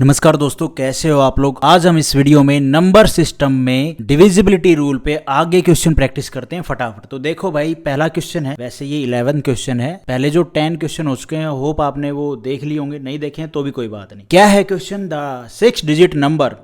नमस्कार दोस्तों, कैसे हो आप लोग। आज हम इस वीडियो में नंबर सिस्टम में डिविजिबिलिटी रूल पे आगे क्वेश्चन प्रैक्टिस करते हैं फटाफट। तो देखो भाई, पहला क्वेश्चन है, वैसे ये 11 क्वेश्चन है। पहले जो 10 क्वेश्चन हो चुके हैं, होप आपने वो देख लिए होंगे, नहीं देखे हैं तो भी कोई बात नहीं। क्या है क्वेश्चन? द 6 डिजिट नंबर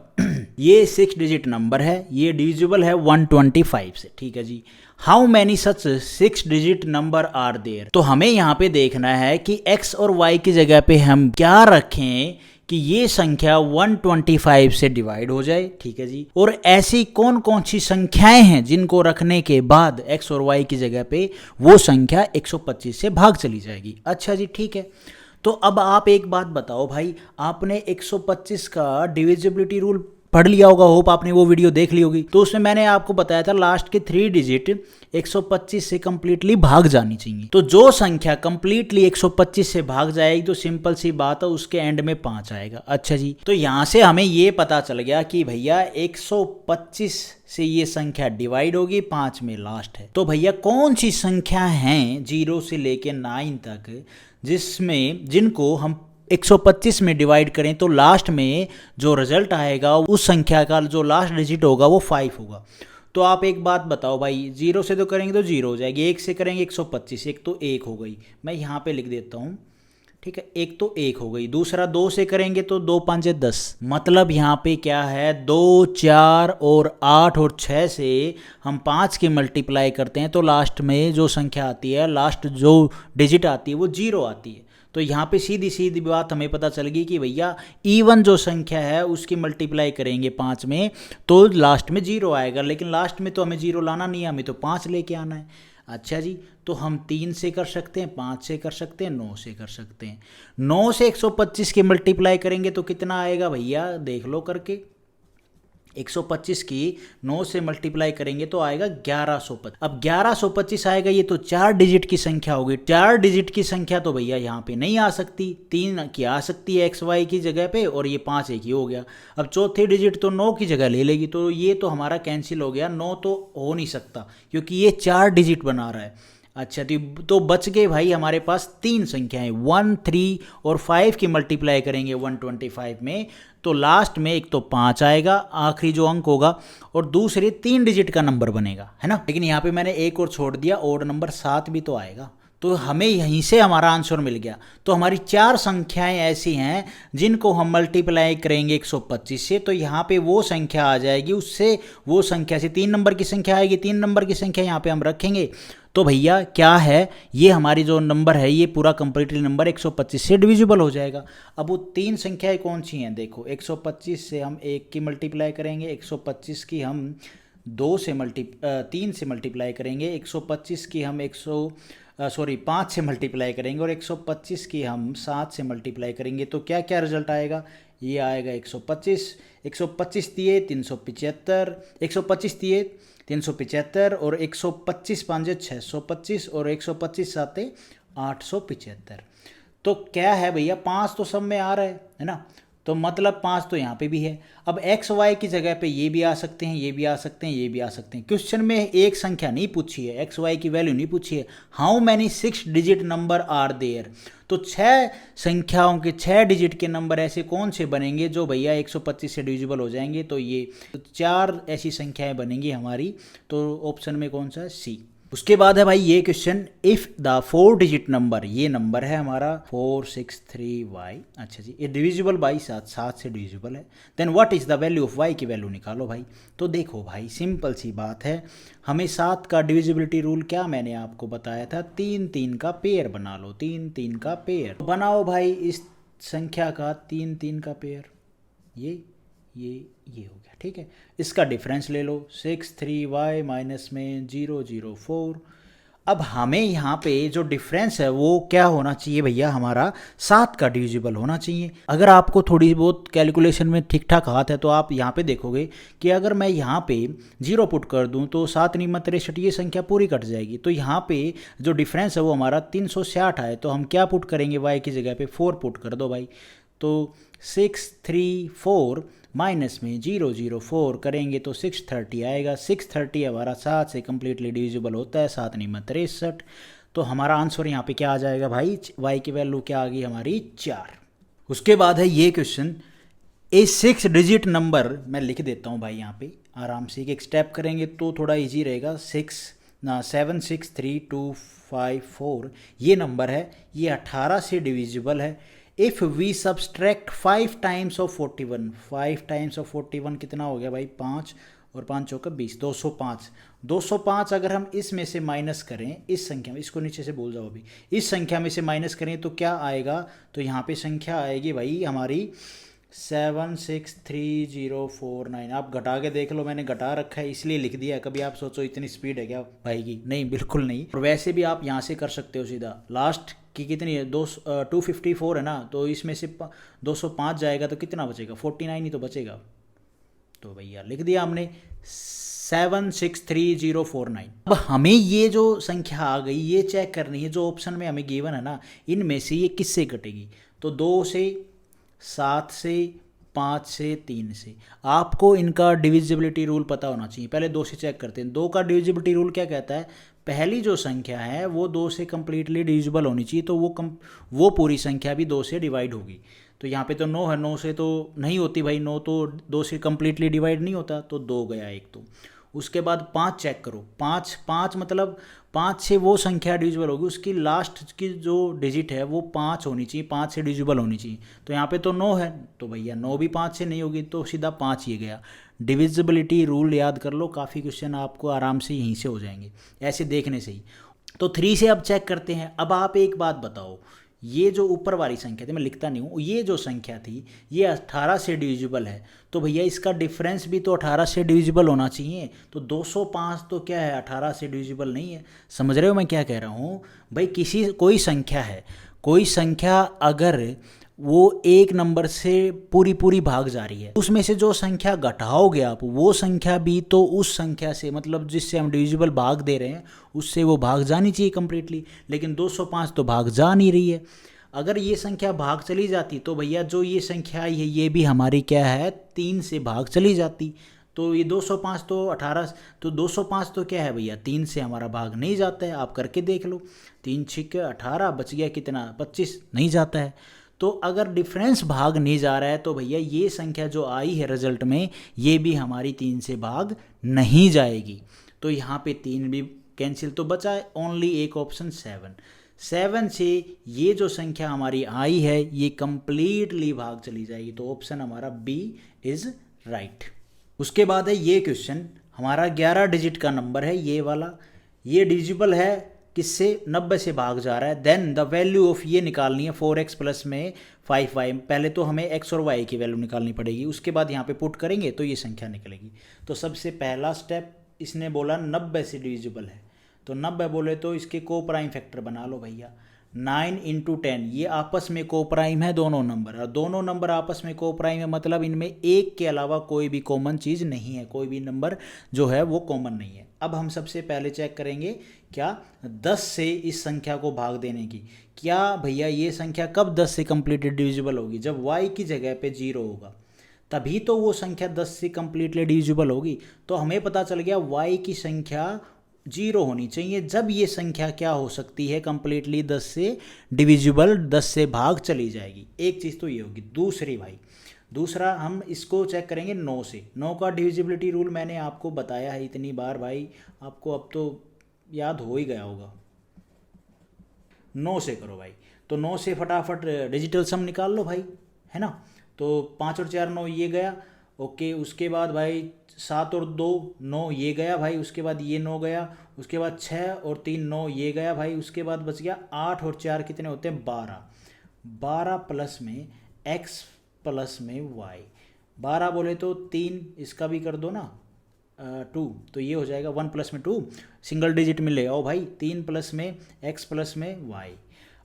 ये 6 डिजिट नंबर है, ये डिविजिबल है 125 से। ठीक है जी। How many such 6 digit number are there. तो हमें यहाँ पे देखना है कि x और y की जगह पे हम क्या रखें कि ये संख्या 125 से डिवाइड हो जाए। ठीक है जी। और ऐसी कौन कौन सी संख्याएं हैं जिनको रखने के बाद x और y की जगह पे वो संख्या 125 से भाग चली जाएगी। अच्छा जी, ठीक है। तो अब आप एक बात बताओ भाई, आपने 125 का डिविजिबिलिटी रूल पढ़ लिया होगा, होप आपने वो वीडियो देख ली होगी। तो उसमें मैंने आपको बताया था लास्ट के 3 डिजिट 125 से कंप्लीटली भाग जानी चाहिए। तो जो संख्या कंप्लीटली 125 से भाग जाएगी, तो सिंपल सी बात है, उसके एंड में 5 आएगा। अच्छा जी, तो यहां से हमें ये पता चल गया कि भैया 125 से ये संख्या डिवाइड होगी, 5 में लास्ट है। तो भैया कौन सी संख्या हैं 0 से लेके 9 तक जिनको हम 125 में डिवाइड करें तो लास्ट में जो रिजल्ट आएगा उस संख्या का जो लास्ट डिजिट होगा वो 5 होगा। तो आप एक बात बताओ भाई, 0 से तो करेंगे तो 0 हो जाएगी, 1 से करेंगे 125, एक तो 1 हो गई, मैं यहाँ पे लिख देता हूँ। ठीक है, एक तो 1 हो गई। दूसरा 2 से करेंगे तो 2 5 10, मतलब यहाँ पे क्या है, 2 4 और 8 और 6 से हम 5 की मल्टीप्लाई करते हैं तो लास्ट में जो संख्या आती है, लास्ट जो डिजिट आती है वो 0 आती है। तो यहाँ पे सीधी सीधी बात हमें पता चल गई कि भैया इवन जो संख्या है उसकी मल्टीप्लाई करेंगे 5 में तो लास्ट में 0 आएगा, लेकिन लास्ट में तो हमें 0 लाना नहीं है, हमें तो 5 लेके आना है। अच्छा जी, तो हम 3 से कर सकते हैं, 5 से कर सकते हैं, 9 से कर सकते हैं। 9 से 125 की मल्टीप्लाई करेंगे तो कितना आएगा भैया, देख लो करके। 125 की 9 से मल्टीप्लाई करेंगे तो आएगा 1125। अब 1125 आएगा, ये तो 4 डिजिट की संख्या होगी। 4 डिजिट की संख्या तो भैया यहाँ पे नहीं आ सकती, 3 की आ सकती है एक्स वाई की जगह पे, और ये 5 एक ही हो गया। अब चौथी डिजिट तो 9 की जगह ले लेगी, तो ये तो हमारा कैंसिल हो गया, 9 तो हो नहीं सकता क्योंकि ये 4 डिजिट बना रहा है। अच्छा, तो बच गए भाई हमारे पास 3 संख्याएं, 1 3 और 5 की मल्टीप्लाई करेंगे 125 में तो लास्ट में एक तो 5 आएगा, आखिरी जो अंक होगा, और दूसरे 3 डिजिट का नंबर बनेगा, है ना। लेकिन यहाँ पे मैंने एक और छोड़ दिया, और नंबर 7 भी तो आएगा। तो हमें यहीं से हमारा आंसर मिल गया। तो हमारी 4 संख्याएं ऐसी हैं जिनको हम मल्टीप्लाई करेंगे 125 से, तो यहाँ पे वो संख्या आ जाएगी, उससे वो संख्या से 3 नंबर की संख्या आएगी, 3 नंबर की संख्या यहाँ पे हम रखेंगे। तो भैया क्या है, ये हमारी जो नंबर है ये पूरा कंप्लीटली नंबर 125 से डिविजिबल हो जाएगा। अब वो 3 संख्याएं कौन सी हैं, देखो 125 से हम 1 की मल्टीप्लाई करेंगे, 125 की हम 3 से मल्टीप्लाई करेंगे, 125 की हम 5 से मल्टीप्लाई करेंगे, और 125 की हम 7 से मल्टीप्लाई करेंगे। तो क्या क्या रिजल्ट आएगा, ये आएगा 125 दिए 375, 125 दिए 375, और 125 5 625, और 125 7 875। तो क्या है भैया, 5 तो सब में आ रहा है ना, तो मतलब 5 तो यहाँ पे भी है। अब एक्स वाई की जगह पे ये भी आ सकते हैं, ये भी आ सकते हैं, ये भी आ सकते हैं। क्वेश्चन में एक संख्या नहीं पूछी है, एक्स वाई की वैल्यू नहीं पूछी है। How many 6 digit number are there. तो 6 संख्याओं के 6 डिजिट के नंबर ऐसे कौन से बनेंगे जो भैया 125 से डिविजिबल हो जाएंगे। तो ये 4 ऐसी संख्याएं बनेंगी हमारी, तो ऑप्शन में कौन सा है, सी। उसके बाद है भाई ये question, if the 4 digit number, ये नंबर है हमारा 463y। अच्छा जी, ये डिविजिबल बाई 7 से डिविजिबल है, then what is the value of y की वैल्यू निकालो भाई। तो देखो भाई, सिंपल सी बात है, हमें 7 का डिविजिबिलिटी रूल क्या मैंने आपको बताया था, 3 3 का पेयर बना लो, 3 3 का पेयर बनाओ भाई। इस संख्या का 3 3 का पेयर, ये हो गया। ठीक है, इसका डिफरेंस ले लो, 63y माइनस में 004। अब हमें यहाँ पे जो डिफरेंस है वो क्या होना चाहिए भैया, हमारा 7 का डिविजिबल होना चाहिए। अगर आपको थोड़ी बहुत कैलकुलेशन में ठीक ठाक हाथ है तो आप यहाँ पे देखोगे कि अगर मैं यहाँ पे 0 पुट कर दूँ तो 7 9 63, ये संख्या पूरी कट जाएगी। तो यहाँ पे जो डिफरेंस है वो हमारा 366 है, तो हम क्या पुट करेंगे, y की जगह पे 4 पुट कर दो भाई। तो 634 माइनस में 004 करेंगे तो 630 आएगा। 630 हमारा 7 से कम्प्लीटली डिविजिबल होता है, 7 9 63। तो हमारा आंसर यहाँ पे क्या आ जाएगा भाई, y की वैल्यू क्या आ गई हमारी, 4। उसके बाद है ये क्वेश्चन, ए 6 डिजिट नंबर मैं लिख देता हूँ भाई यहाँ पे आराम से, एक स्टेप करेंगे तो थोड़ा इजी रहेगा। 7632554 ये नंबर है, ये 18 से डिविजिबल है। If we subtract 5 times of 41, 5 times of 41 कितना हो गया भाई 5 और 5 चौका 20, 205। 205 अगर हम इसमें से माइनस करें, इस संख्या में, इसको नीचे से बोल जाओ अभी, इस संख्या में से माइनस करें तो क्या आएगा, तो यहाँ पे संख्या आएगी भाई हमारी 763049। आप घटा के देख लो, मैंने घटा रखा है इसलिए लिख दिया। कभी आप सोचो इतनी स्पीड है क्या भाई की, नहीं बिल्कुल नहीं। और वैसे भी आप यहाँ से कर सकते हो सीधा, लास्ट की कितनी है 254 है ना, तो इसमें से 205 जाएगा तो कितना बचेगा 49 ही तो बचेगा। तो भैया लिख दिया हमने 763049। अब हमें ये जो संख्या आ गई ये चेक करनी है, जो ऑप्शन में हमें गिवन है ना, इनमें से ये किससे कटेगी। तो 2 से, 7 से, 5 से, 3 से। आपको इनका डिविजिबिलिटी रूल पता होना चाहिए। पहले 2 से चेक करते हैं। 2 का डिविजिबिलिटी रूल क्या कहता है, पहली जो संख्या है वो 2 से कंप्लीटली डिविजिबल होनी चाहिए, तो वो पूरी संख्या भी 2 से डिवाइड होगी। तो यहाँ पे तो 9 है, 9 से तो नहीं होती भाई, 9 तो 2 से कंप्लीटली डिवाइड नहीं होता, तो 2 गया एक। तो उसके बाद 5 चेक करो, 5 मतलब 5 से वो संख्या डिविजिबल होगी, उसकी लास्ट की जो डिजिट है वो 5 होनी चाहिए, 5 से डिविजिबल होनी चाहिए। तो यहाँ पे तो 9 है, तो भैया 9 भी 5 से नहीं होगी, तो सीधा 5 ये गया। डिविजिबिलिटी रूल याद कर लो, काफ़ी क्वेश्चन आपको आराम से यहीं से हो जाएंगे ऐसे देखने से ही। तो 3 से अब चेक करते हैं। अब आप एक बात बताओ, ये जो ऊपर वाली संख्या थी, मैं लिखता नहीं हूँ, ये जो संख्या थी ये 18 से डिविजिबल है, तो भैया इसका डिफरेंस भी तो 18 से डिविजिबल होना चाहिए। तो 205 तो क्या है 18 से डिविजिबल नहीं है। समझ रहे हो मैं क्या कह रहा हूँ भाई। कोई संख्या है, कोई संख्या अगर वो एक नंबर से पूरी भाग जा रही है, उसमें से जो संख्या घटाओगे आप, वो संख्या भी तो उस संख्या से, मतलब जिससे हम डिविजिबल भाग दे रहे हैं उससे वो भाग जानी चाहिए कंप्लीटली। लेकिन 205 तो भाग जा नहीं रही है। अगर ये संख्या भाग चली जाती तो भैया जो ये संख्या आई है ये भी हमारी क्या है 3 से भाग चली जाती। तो ये 205 तो 18, तो 205 तो क्या है भैया 3 से हमारा भाग नहीं जाता है। आप करके देख लो, 3 छिक 18 बच गया कितना 25, नहीं जाता है। तो अगर डिफरेंस भाग नहीं जा रहा है तो भैया ये संख्या जो आई है रिजल्ट में ये भी हमारी 3 से भाग नहीं जाएगी। तो यहाँ पे 3 भी कैंसिल, तो बचा है ओनली एक ऑप्शन 7 से ये जो संख्या हमारी आई है ये कंप्लीटली भाग चली जाएगी। तो ऑप्शन हमारा बी इज राइट। उसके बाद है ये क्वेश्चन, हमारा 11 डिजिट का नंबर है ये वाला, ये डिविजिबल है किससे 90 से भाग जा रहा है। देन द वैल्यू ऑफ ये निकालनी है 4x प्लस में 5y। पहले तो हमें x और y की वैल्यू निकालनी पड़ेगी, उसके बाद यहाँ पे पुट करेंगे तो ये संख्या निकलेगी। तो सबसे पहला स्टेप, इसने बोला 90 से डिविजिबल है, तो 90 बोले तो इसके को प्राइम फैक्टर बना लो भैया। 9 × 10 ये आपस में को प्राइम है दोनों नंबर, और दोनों नंबर आपस में को प्राइम है मतलब इनमें एक के अलावा कोई भी कॉमन चीज़ नहीं है, कोई भी नंबर जो है वो कॉमन नहीं है। अब हम सबसे पहले चेक करेंगे क्या 10 से इस संख्या को भाग देने की। क्या भैया ये संख्या कब 10 से कंप्लीटली डिविजिबल होगी, जब y की जगह पे 0 होगा, तभी तो वो संख्या 10 से कंप्लीटली डिविजिबल होगी। तो हमें पता चल गया y की संख्या 0 होनी चाहिए, जब ये संख्या क्या हो सकती है कंप्लीटली 10 से डिविजिबल, 10 से भाग चली जाएगी। एक चीज़ तो ये होगी। दूसरी भाई, दूसरा हम इसको चेक करेंगे 9 से। 9 का डिविजिबिलिटी रूल मैंने आपको बताया है इतनी बार भाई, आपको अब तो याद हो ही गया होगा। 9 से करो भाई, तो 9 से फटाफट डिजिटल सम निकाल लो भाई, है ना। तो 5 और 4 9 ये गया, ओके। उसके बाद भाई 7 और 2 9 ये गया भाई, उसके बाद ये 9 गया, उसके बाद 6 और 3 9 ये गया भाई, उसके बाद बच गया 8 और 4 कितने होते हैं 12। 12 प्लस में x प्लस में y, 12 बोले तो 3, इसका भी कर दो ना 2, तो ये हो जाएगा 1 प्लस में 2, सिंगल डिजिट में ले आओ भाई। 3 प्लस में x प्लस में y।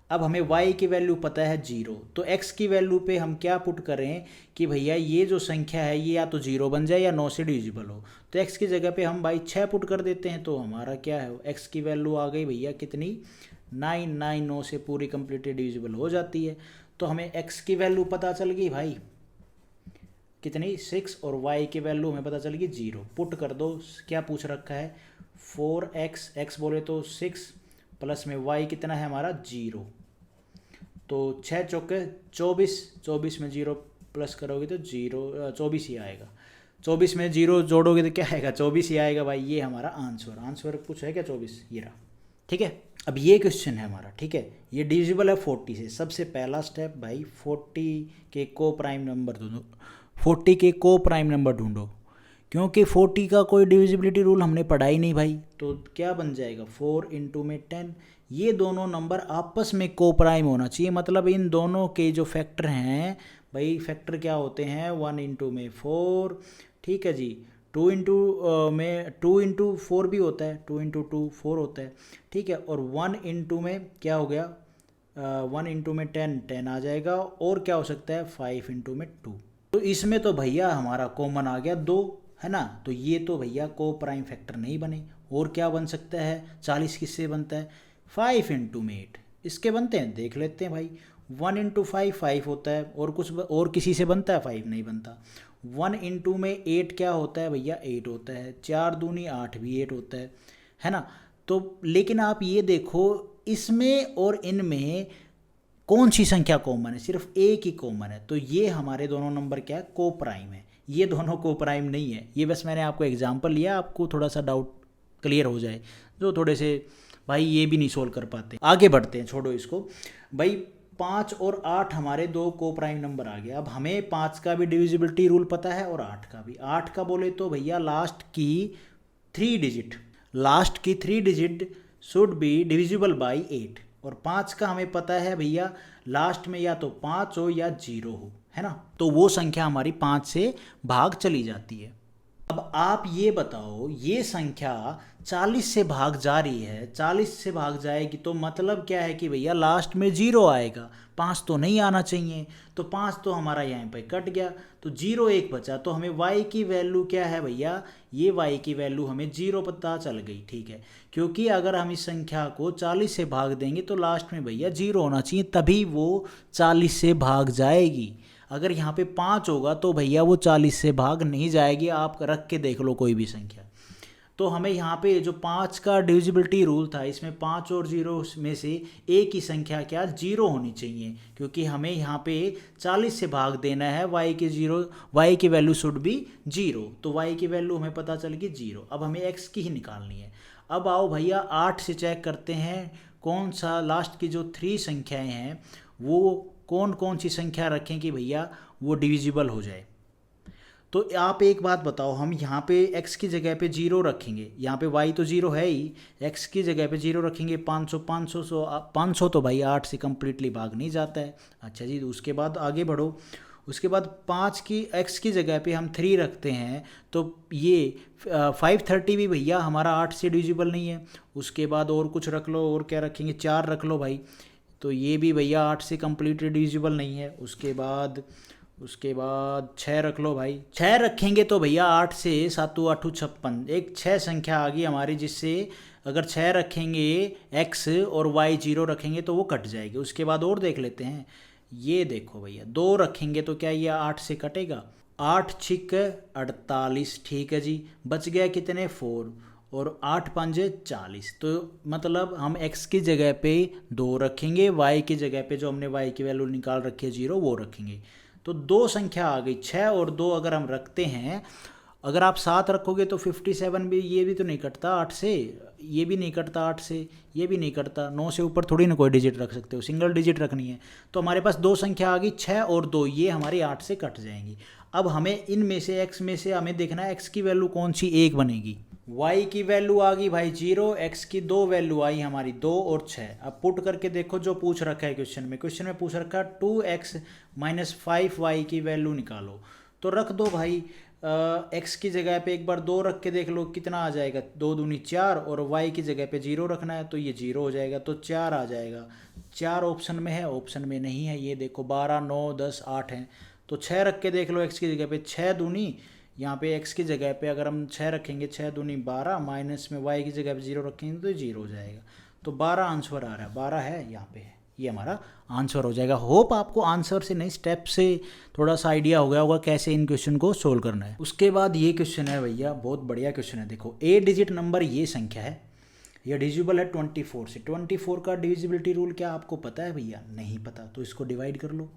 अब हमें y की वैल्यू पता है 0, तो x की वैल्यू पे हम क्या पुट करें कि भैया ये जो संख्या है ये या तो 0 बन जाए या 9 से डिविजिबल हो। तो x की जगह पे हम भाई 6 पुट कर देते हैं, तो हमारा क्या है x की वैल्यू आ गई भैया कितनी 9, 9 9 से पूरी कंप्लीटली डिविजिबल हो जाती है। तो हमें x की वैल्यू पता चल गई भाई कितनी 6, और y की वैल्यू हमें पता चल गई 0। पुट कर दो, क्या पूछ रखा है 4x, x बोले तो 6 प्लस में y कितना है हमारा 0, तो 6 चौके 24, 24 में 0 प्लस करोगे तो 24 ही आएगा। 24 में 0 जोड़ोगे तो क्या आएगा, 24 ही आएगा भाई। ये हमारा आंसर कुछ है क्या, 24 ये रहा। ठीक है, अब ये क्वेश्चन है हमारा। ठीक है, ये डिविजिबल है 40 से। सबसे पहला स्टेप भाई 40 के को प्राइम नंबर ढूंढो, 40 के को प्राइम नंबर ढूंढो, क्योंकि 40 का कोई डिविजिबिलिटी रूल हमने पढ़ा ही नहीं भाई। तो क्या बन जाएगा, 4 इंटू में 10। ये दोनों नंबर आपस में को प्राइम होना चाहिए, मतलब इन दोनों के जो फैक्टर हैं भाई, फैक्टर क्या होते हैं, 1 इंटू में 4। ठीक है जी, 2 इंटू 4 भी होता है, 2 इंटू 2 4 होता है। ठीक है, और 1 इंटू में क्या हो गया, 1 इंटू में 10 आ जाएगा, और क्या हो सकता है 5 इंटू में 2। तो इसमें तो भैया हमारा कॉमन आ गया 2, है ना। तो ये तो भैया को प्राइम फैक्टर नहीं बने। और क्या बन सकता है, 40 किससे बनता है, 5 इंटू में 8। इसके बनते हैं, देख लेते हैं भाई। 1 इंटू 5 होता है, और कुछ और किसी से बनता है, 5 नहीं बनता। 1 इंटू में 8 क्या होता है भैया, 8 होता है। 4 दूनी 8 भी 8 होता है ना। तो लेकिन आप ये देखो, इसमें और इनमें कौन सी संख्या कॉमन है, सिर्फ एक ही कॉमन है। तो ये हमारे दोनों नंबर क्या है, को प्राइम है। ये दोनों को प्राइम नहीं है। ये बस मैंने आपको एग्जांपल लिया, आपको थोड़ा सा डाउट क्लियर हो जाए, जो थोड़े से भाई ये भी नहीं सोल्व कर पाते। आगे बढ़ते हैं, छोड़ो इसको भाई। 5 और 8 हमारे दो को प्राइम नंबर आ गया। अब हमें 5 का भी डिविजिबिलिटी रूल पता है और 8 का भी। 8 का बोले तो भैया लास्ट की 3 digit should be divisible by 8। और 5 का हमें पता है भैया, लास्ट में या तो 5 हो या 0 हो, है ना। तो वो संख्या हमारी 5 से भाग चली जाती है। अब आप ये बताओ, ये संख्या 40 से भाग जा रही है, 40 से भाग जाएगी तो मतलब क्या है कि भैया लास्ट में 0 आएगा, 5 तो नहीं आना चाहिए। तो 5 तो हमारा यहाँ पे कट गया, तो 0 एक बचा। तो हमें y की वैल्यू क्या है भैया, ये y की वैल्यू हमें 0 पता चल गई। ठीक है, क्योंकि अगर हम इस संख्या को 40 से भाग देंगे तो लास्ट में भैया 0 होना चाहिए, तभी वो 40 से भाग जाएगी। अगर यहाँ पे 5 होगा तो भैया वो 40 से भाग नहीं जाएगी। आप रख के देख लो कोई भी संख्या। तो हमें यहाँ पे जो 5 का डिविजिबिलिटी रूल था, इसमें 5 और 0 में से एक ही संख्या क्या 0 होनी चाहिए, क्योंकि हमें यहाँ पे 40 से भाग देना है। y की वैल्यू शुड बी 0। तो y की वैल्यू हमें पता चल गई 0। अब हमें x की ही निकालनी है। अब आओ भैया 8 से चेक करते हैं कौन सा लास्ट की जो 3 संख्याएँ हैं वो कौन कौन सी संख्या रखें कि भैया वो डिविजिबल हो जाए। तो आप एक बात बताओ, हम यहाँ पे x की जगह पे 0 रखेंगे, यहाँ पे y तो 0 है ही, x की जगह पे 0 रखेंगे। 500 तो भाई 8 से कम्प्लीटली भाग नहीं जाता है। अच्छा जी, उसके बाद आगे बढ़ो। उसके बाद 5 की x की जगह पे हम 3 रखते हैं, तो ये 530 भी भैया हमारा 8 से डिविजिबल नहीं है। उसके बाद और कुछ रख लो, और क्या रखेंगे, 4 रख लो भाई, तो ये भी भैया 8 से कम्प्लीटली डिविजिबल नहीं है। उसके बाद 6 रख लो भाई, 6 रखेंगे तो भैया 8 से 7 8 56, एक 6 संख्या आ गई हमारी, जिससे अगर 6 रखेंगे x और y 0 रखेंगे तो वो कट जाएगी। उसके बाद और देख लेते हैं, ये देखो भैया 2 रखेंगे तो क्या ये 8 से कटेगा, 8 छिक 48। ठीक है जी, बच गया कितने 4, और 8 5 40। तो मतलब हम x की जगह पे 2 रखेंगे, y की जगह पे जो हमने y की वैल्यू निकाल रखी है 0 वो रखेंगे। तो 2 संख्या आ गई, 6 और 2 अगर हम रखते हैं, अगर आप 7 रखोगे तो 57 भी, ये भी तो नहीं कटता 8 से, ये भी नहीं कटता 8 से, ये भी नहीं कटता। 9 से ऊपर थोड़ी ना कोई डिजिट रख सकते हो, सिंगल डिजिट रखनी है। तो हमारे पास 2 संख्या आ गई, 6 और 2, ये हमारी 8 से कट जाएंगी। अब हमें इनमें से x में से हमें देखना है x की वैल्यू कौन सी एक बनेगी। y की वैल्यू आ गई भाई 0, x की 2 वैल्यू आई हमारी 2 और 6। अब पुट करके देखो जो पूछ रखा है क्वेश्चन में पूछ रखा है 2x माइनस 5y की वैल्यू निकालो। तो रख दो भाई, x की जगह पे एक बार 2 रख के देख लो कितना आ जाएगा, 2 दूनी 4, और y की जगह पे 0 रखना है तो ये 0 हो जाएगा, तो 4 आ जाएगा। 4 ऑप्शन में है, ऑप्शन में नहीं है, ये देखो 12 9 10 8 हैं। तो 6 रख के देख लो x की जगह पे, 6 दूनी, यहाँ पे x की जगह पे अगर हम 6 रखेंगे, 6 दूनी 12, माइनस में y की जगह पे 0 रखेंगे तो 0 हो जाएगा। तो 12 आंसर आ रहा है, 12 है यहाँ पे, ये हमारा आंसर हो जाएगा। होप आपको आंसर से नहीं स्टेप से थोड़ा सा आइडिया हो गया होगा कैसे इन क्वेश्चन को सोल्व करना है। उसके बाद ये क्वेश्चन है भैया, बहुत बढ़िया क्वेश्चन है। देखो 8 डिजिट नंबर ये संख्या है, यह डिविजिबल है 24 से। 24 का डिविजिबिलिटी रूल क्या आपको पता है भैया? नहीं पता, तो इसको डिवाइड कर लो।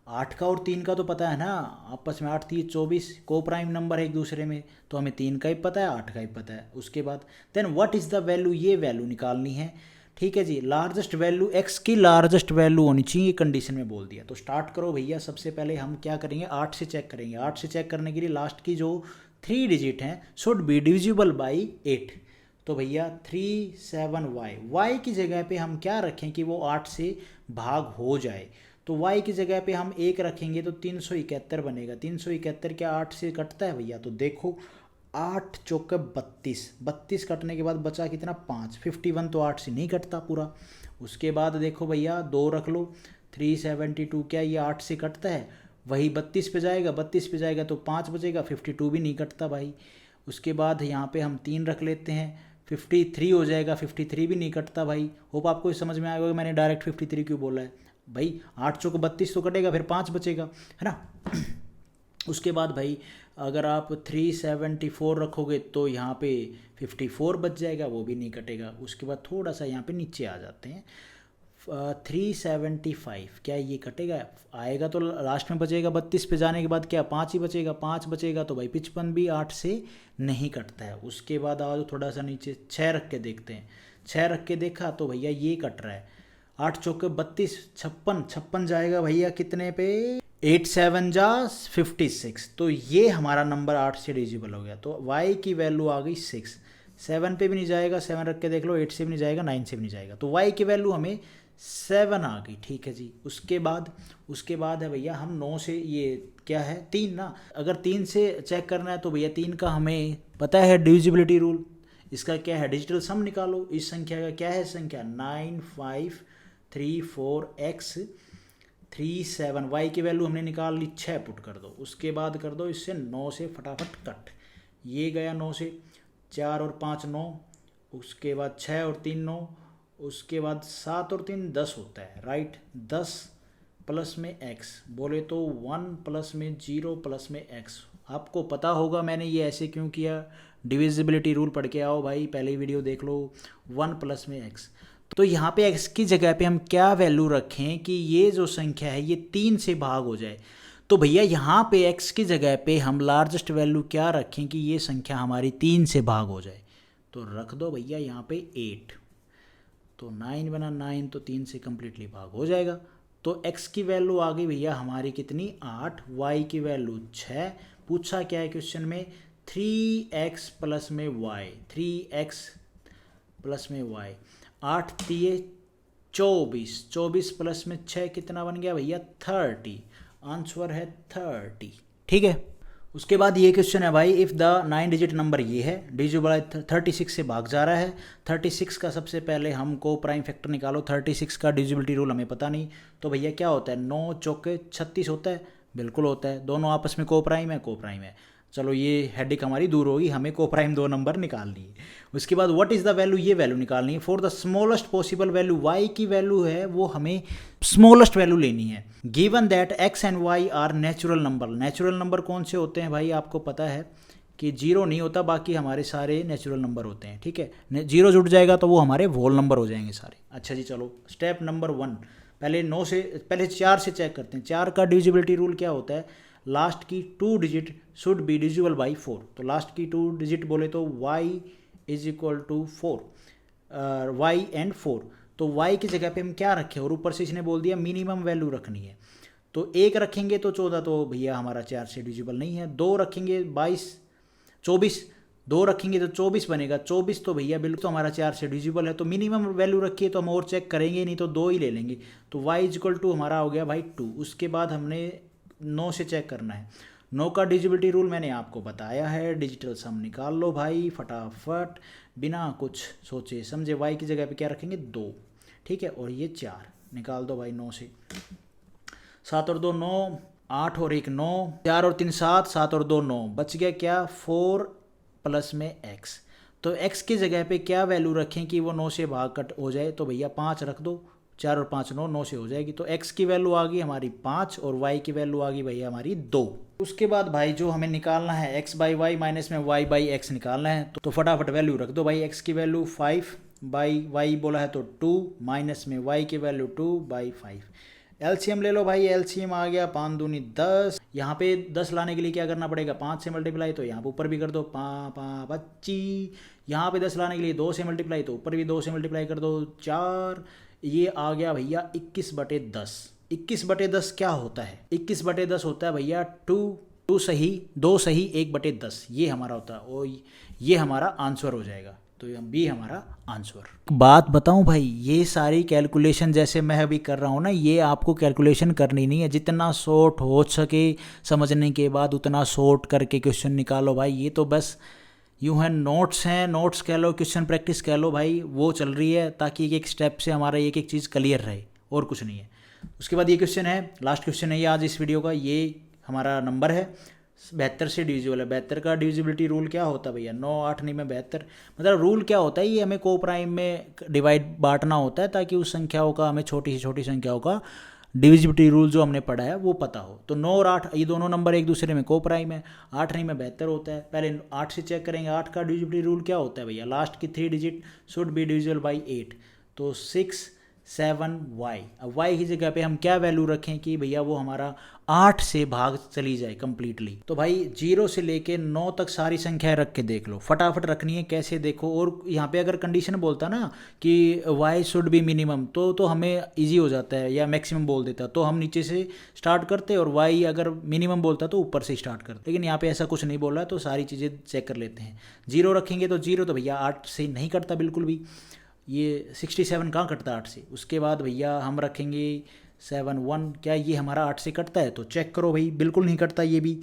8 का और 3 का तो पता है ना, आपस में 8 3 24 को प्राइम नंबर है एक दूसरे में, तो हमें 3 का ही पता है 8 का ही पता है। उसके बाद then what is the value, ये वैल्यू निकालनी है। ठीक है जी, लार्जेस्ट वैल्यू एक्स की लार्जेस्ट वैल्यू होनी चाहिए कंडीशन में बोल दिया। तो स्टार्ट करो भैया, सबसे पहले हम क्या करेंगे 8 से चेक करेंगे। 8 से चेक करने के लिए लास्ट की जो 3 डिजिट हैं शुड बी डिविजिबल बाई 8। तो भैया 37y, y की जगह पे हम क्या रखें कि वो 8 से भाग हो जाए। तो y की जगह पे हम 1 रखेंगे तो 371 बनेगा। 371 क्या 8 से कटता है भैया? तो देखो 8 चौके 32, 32 कटने के बाद बचा कितना 5, 51 तो 8 से नहीं कटता पूरा। उसके बाद देखो भैया 2 रख लो, 372 क्या ये 8 से कटता है? वही 32 पे जाएगा, 32 पे जाएगा तो 5 बचेगा, 52 भी नहीं कटता भाई। उसके बाद यहाँ पे हम 3 रख लेते हैं, 53 हो जाएगा, 53 भी नहीं कटता भाई। होप आपको समझ में आएगा मैंने डायरेक्ट 53 क्यों बोला है भाई। 8 चौके 32 तो कटेगा, फिर 5 बचेगा, है ना। उसके बाद भाई अगर आप 374 रखोगे तो यहाँ पे 54 बच जाएगा, वो भी नहीं कटेगा। उसके बाद थोड़ा सा यहाँ पे नीचे आ जाते हैं, 375 क्या ये कटेगा? आएगा तो लास्ट में बचेगा 32 पे जाने के बाद क्या 5 ही बचेगा, 5 बचेगा तो भाई 55 भी 8 से नहीं कटता है। उसके बाद आओ थोड़ा सा नीचे, 6 रख के देखते हैं। 6 रख के देखा तो भैया ये कट रहा है, 8 चौके 32, 56 जाएगा भैया कितने पे? 8 7 जा 56। तो ये हमारा नंबर 8 से डिविजिबल हो गया। तो y की वैल्यू आ गई 6। 7 पे भी नहीं जाएगा, 7 रख के देख लो, 8 से भी नहीं जाएगा, 9 से भी नहीं जाएगा, तो y की वैल्यू हमें 7 आ गई। ठीक है जी। उसके बाद है भैया हम 9 से, ये क्या है 3 ना, अगर 3 से चेक करना है तो भैया 3 का हमें पता है डिविजिबिलिटी रूल। इसका क्या है? डिजिटल सम निकालो। इस संख्या का क्या है? संख्या 9534x 37, y की वैल्यू हमने निकाल ली, 6 पुट कर दो। उसके बाद कर दो इससे 9 से फटाफट कट, ये गया 9 से, 4 और 5 9, उसके बाद 6 और 3 9, उसके बाद 7 और 3 10 होता है, राइट। 10 प्लस में x बोले तो 1 प्लस में 0 प्लस में x। आपको पता होगा मैंने ये ऐसे क्यों किया, डिविजिबिलिटी रूल पढ़ के आओ भाई, पहले वीडियो देख लो। 1 प्लस में x, तो यहाँ पे x की जगह पे हम क्या वैल्यू रखें कि ये जो संख्या है ये 3 से भाग हो जाए। तो भैया यहाँ पे x की जगह पे हम लार्जेस्ट वैल्यू क्या रखें कि ये संख्या हमारी 3 से भाग हो जाए। तो रख दो भैया यहाँ पे 8, तो 9 बना 9, तो 3 से कम्प्लीटली भाग हो जाएगा। तो x की वैल्यू आ गई भैया हमारी कितनी 8, y की वैल्यू 6। पूछा क्या है क्वेश्चन में? 3x प्लस में y, 3x प्लस में y। 8 3 24, 24 प्लस में 6 कितना बन गया भैया 30। आंसर है 30। ठीक है। उसके बाद ये क्वेश्चन है भाई, इफ़ द 9 डिजिट नंबर ये है डिविजिबल 36 से भाग जा रहा है। 36 का सबसे पहले हमको प्राइम फैक्टर निकालो। 36 का डिविजिबिलिटी रूल हमें पता नहीं, तो भैया क्या होता है 9 चौके 36 होता है, बिल्कुल होता है। दोनों आपस में को प्राइम है। चलो ये हेडेक हमारी दूर होगी, हमें को प्राइम 2 नंबर निकालनी है। उसके बाद व्हाट इज़ द वैल्यू, ये वैल्यू निकालनी है for the smallest possible value. y की वैल्यू है वो हमें स्मॉलेस्ट वैल्यू लेनी है। Given that x and y are natural number. Natural number कौन से होते हैं भाई? आपको पता है कि 0 नहीं होता, बाकी हमारे सारे नेचुरल नंबर होते हैं। ठीक है, 0 जुड़ जाएगा तो वो हमारे होल नंबर हो जाएंगे सारे। अच्छा जी, चलो स्टेप नंबर 1, पहले 4 से चेक करते हैं। 4 का डिविजिबिलिटी रूल क्या होता है? लास्ट की 2 digit should be divisible by 4। तो लास्ट की 2 डिजिट बोले तो y is equal to 4, y and 4। तो y की जगह पे हम क्या रखें? और ऊपर से इसने बोल दिया मिनिमम वैल्यू रखनी है। तो 1 रखेंगे तो 14, तो भैया हमारा 4 से डिविजिबल नहीं है। 2 रखेंगे 22, 24, 2 रखेंगे तो 24 बनेगा। 24 तो भैया बिल्कुल तो हमारा 4 से डिविजिबल है। तो मिनिमम वैल्यू रखिए तो हम और चेक करेंगे नहीं, तो 2 ही ले लेंगे। तो y इज इक्वल टू हमारा हो गया भाई 2। उसके बाद हमने 9 से चेक करना है। 9 का डिविजिबिलिटी रूल मैंने आपको बताया है, डिजिटल सम निकाल लो भाई फटाफट बिना कुछ सोचे समझे। y की जगह पे क्या रखेंगे 2, ठीक है, और ये 4 निकाल दो भाई 9 से। 7 और 2 9, 8 और 1 9, 4 और 3 7, 7 और 2 9, बच गया क्या 4 प्लस में x। तो x की जगह पे क्या वैल्यू रखें कि वो 9 से भाग कट हो जाए? तो भैया 5 रख दो, 4 और 5 9, 9 से हो जाएगी। तो x की वैल्यू आ गई हमारी 5 और y की वैल्यू आ गई भैया हमारी 2। उसके बाद भाई जो हमें निकालना है x बाई वाई माइनस में y बाई एक्स निकालना है। तो फटाफट वैल्यू रख दो भाई। x की वैल्यू 5 बाई y बोला है तो 2, माइनस में y की वैल्यू 2 बाई 5। एलसीएम ले लो भाई, एलसीएम आ गया 5 दूनी 10। यहाँ पे 10 लाने के लिए क्या करना पड़ेगा, 5 से मल्टीप्लाई, तो यहाँ पे ऊपर भी कर दो 5 यहाँ पे 10 लाने के लिए 2 से मल्टीप्लाई, तो ऊपर भी 2 से मल्टीप्लाई कर दो 4। ये आ गया भैया 21/10। 21/10 क्या होता है, 21/10 होता है भैया 2 सही 2 सही 1/10, ये हमारा होता है और ये हमारा आंसर हो जाएगा। तो बी हमारा आंसर। बात बताऊं भाई, ये सारी कैलकुलेशन जैसे मैं अभी कर रहा हूँ ना, ये आपको कैलकुलेशन करनी नहीं है, जितना शॉर्ट हो सके समझने के बाद उतना शॉर्ट करके क्वेश्चन निकालो भाई। ये तो बस यूँ है, नोट्स हैं, नोट्स कह लो, क्वेश्चन प्रैक्टिस कह लो भाई, वो चल रही है ताकि एक एक स्टेप से हमारा एक एक चीज़ क्लियर रहे, और कुछ नहीं है। उसके बाद ये क्वेश्चन है, लास्ट क्वेश्चन है ये आज इस वीडियो का, ये हमारा नंबर है 72 से डिविजिबल है। 72 का डिविजिबिलिटी रूल क्या होता है भैया, 9 8 नहीं में 72, मतलब रूल क्या होता है, ये हमें को प्राइम में डिवाइड बांटना होता है ताकि उस संख्याओं का, हमें छोटी से छोटी संख्याओं का डिविजिबिलिटी रूल जो हमने पढ़ा है वो पता हो। तो 9 और 8 ये दोनों नंबर एक दूसरे में को प्राइम है, 8 नहीं में 72 होता है। पहले 8 से चेक करेंगे, 8 का डिविजिबिलिटी रूल क्या होता है भैया, लास्ट की 3 digit should be divisible by 8, तो 6 7 y। अब y की जगह पे हम क्या वैल्यू रखें कि भैया वो हमारा 8 से भाग चली जाए कंप्लीटली। तो भाई 0 से लेके 9 तक सारी संख्याएं रख के देख लो, फटाफट रखनी है, कैसे देखो। और यहाँ पे अगर कंडीशन बोलता ना कि y शुड बी मिनिमम, तो हमें इजी हो जाता है, या मैक्सिमम बोल देता तो हम नीचे से स्टार्ट करते, और y अगर मिनिमम बोलता तो ऊपर से स्टार्ट करते। लेकिन यहाँ पे ऐसा कुछ नहीं बोल रहा, तो सारी चीज़ें चेक कर लेते हैं। 0 रखेंगे तो 0 तो भैया 8 से नहीं कटता बिल्कुल भी, ये 67 कहाँ कटता है 8 से। उसके बाद भैया हम रखेंगे 7 1, क्या ये हमारा 8 से कटता है, तो चेक करो भाई, बिल्कुल नहीं कटता ये भी।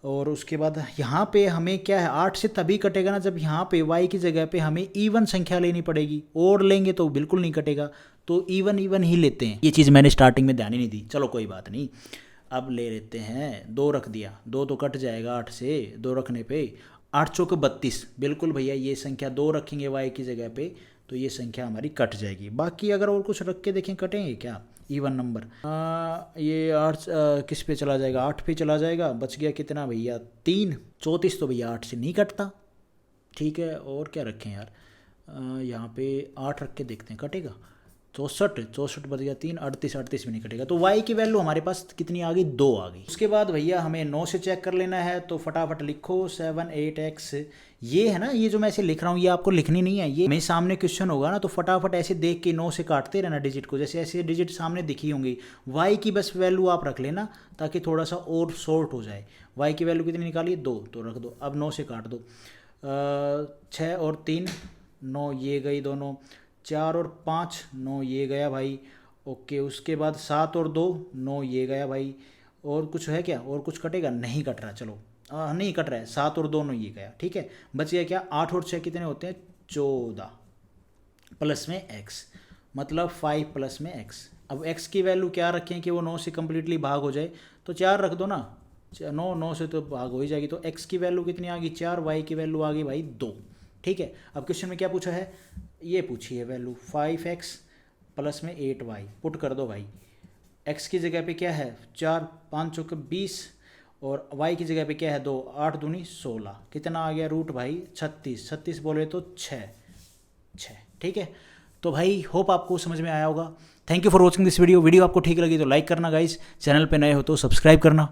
और उसके बाद यहाँ पे हमें क्या है, 8 से तभी कटेगा ना जब यहाँ पे y की जगह पे हमें इवन संख्या लेनी पड़ेगी, और लेंगे तो बिल्कुल नहीं कटेगा, तो इवन ही लेते हैं। ये चीज़ मैंने स्टार्टिंग में ध्यान ही नहीं दी, चलो कोई बात नहीं। अब ले लेते हैं 2 रख दिया, 2 तो कट जाएगा 8 से, 2 रखने पे 8 चौके 32, बिल्कुल भैया ये संख्या 2 रखेंगे y की जगह पे तो ये संख्या हमारी कट जाएगी। बाकी अगर और कुछ रख के देखें कटेंगे क्या, इवन नंबर। ये 8 किस पे चला जाएगा, 8 पे चला जाएगा, बच गया कितना भैया 3, 34 तो भैया 8 से नहीं कटता। ठीक है, और क्या रखें यार, यहाँ पे 8 रख के देखते हैं कटेगा, 64 बच गया 3, 38 भी नहीं कटेगा। तो y की वैल्यू हमारे पास कितनी आ गई, 2 आ गई। उसके बाद भैया हमें 9 से चेक कर लेना है, तो फटाफट लिखो 7 8x। ये है ना, ये जो मैं ऐसे लिख रहा हूँ ये आपको लिखनी नहीं है, ये मेरे सामने क्वेश्चन होगा ना तो फटाफट ऐसे देख के 9 से काटते रहना डिजिट को, जैसे ऐसे डिजिट सामने दिखी होंगी। y की बस वैल्यू आप रख लेना ताकि थोड़ा सा और शॉर्ट हो जाए। y की वैल्यू कितनी निकाली, 2, तो रख दो। अब 9 से काट दो, 6 और 3 9, ये गई दोनों, 4 और 5 9, ये गया भाई। ओके, उसके बाद 7 और 2 9, ये गया भाई। और कुछ है क्या, और कुछ कटेगा, नहीं कट रहा, चलो नहीं कट रहा है, 7 और 2 9, ये गया। ठीक है, बच गया क्या, 8 और 6 कितने होते हैं, 14 प्लस में x, मतलब 5 प्लस में x। अब x की वैल्यू क्या रखें कि वो 9 से कम्प्लीटली भाग हो जाए, तो 4 रख दो ना, 9 से तो भाग हो ही जाएगी। तो x की वैल्यू कितनी आ गई 4, y की वैल्यू आ गई भाई 2। ठीक है, अब क्वेश्चन में क्या पूछा है, ये पूछी है वैल्यू 5x प्लस में 8y, पुट कर दो भाई। x की जगह पे क्या है 4, 5 चौके 20, और y की जगह पे क्या है 2, 8 दूनी 16, कितना आ गया रूट भाई 36 बोले तो 6। ठीक है, तो भाई होप आपको समझ में आया होगा। Thank you for watching this video. Video आपको ठीक लगी तो लाइक करना गाइस, चैनल पे नए हो तो सब्सक्राइब करना।